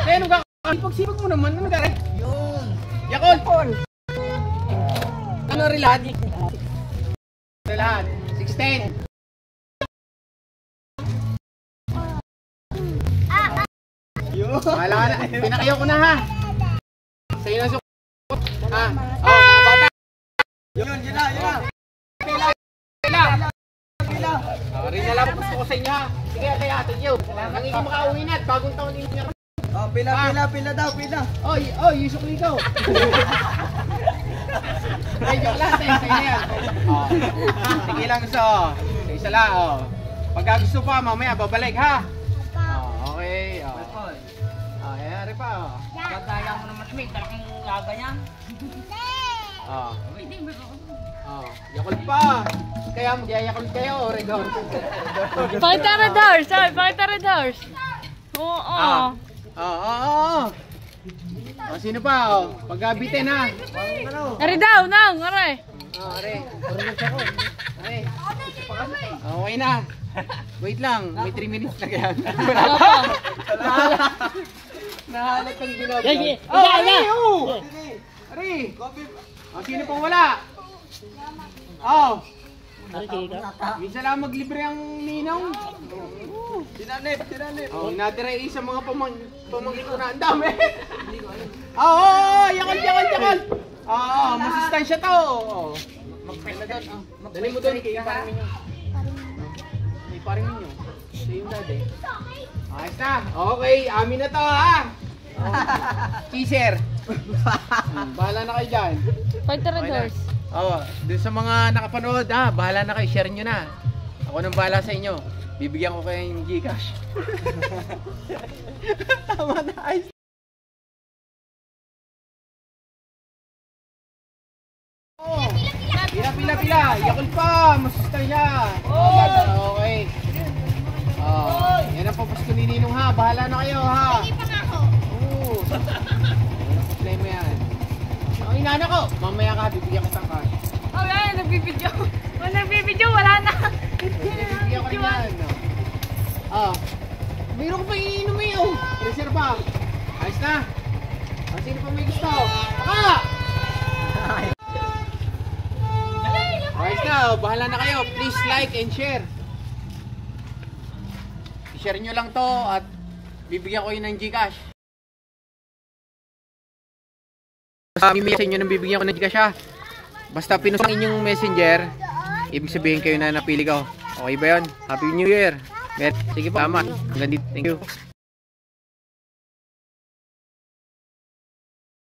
Kaya nung pag-sipag mo naman, ano gari? Yun. Yakult. Ano rin lahat? Ito lahat. 16. Yun. Wala ka na. Pinakayo ko na ha. Sa'yo na sukot. Ha? Mga bata. Yun na. Rin na lang gusto ko sa inyo ha. Sige, kaya atin yun. Nang hindi makauwi na at bagong taon din niya. Oh, pila daw. Oy, yusok ikaw. Ay, joke lang, sa inyo yan. Sige lang gusto. Sa isa lang, pagka gusto pa, mamaya babalik ha. Okay, ari pa, Gagaya mo naman, may talagang gaganyan. Yakult pa. Kaya magyayakult kayo, Oregon. Pakita red horse. Oo. Sino pa? Pag-abitin ha. Ari daw, nang, aray. Okay na. Wait lang, may 3 minutes na kaya. Nahalat ang ginagawa. Ari! Sino pang wala? Minsan lang maglibre ang ninong. Tinanip. Inatira sa mga pamangkin ko na ang dami. Yakult. Masustansya to. Dali mo doon kay parang ninyo. May parang ninyo. Siya yung dad eh. Ayos na. Okay, amin na to ha. Cheeser. Bahala na kayo dyan. Pakita red horse. Doon sa mga nakapanood bahala na kayo, share nyo na. Ako nang bahala sa inyo. Bibigyan ko kayo ng Gcash. Tama na, ayos. Pila. Yakult pa, masustansya. Okay. Yan ang papasko ni Ninong ha. Bahala na kayo ha. Hindi pa nga ako. Walang problema yan. Ang inana ko, mamaya ka, bibigyan kita ng cash. Nagbibidyo, wala na. Bibigyan ko rin yan. Mayroon ko pa iinom reserva. Ayos na. Sino pa may gusto? Baka! Ayos na, bahala na kayo. Please like and share. I-share nyo lang to at bibigyan ko yun ng Gcash. Basta message nyo nang bibigyan ko ng Gcash ha. Basta pinusang inyong messenger, ibig sabihin kayo na napili ko. Okay ba yun? Happy New Year! Sige po, tama. Hanggang dito. Thank you.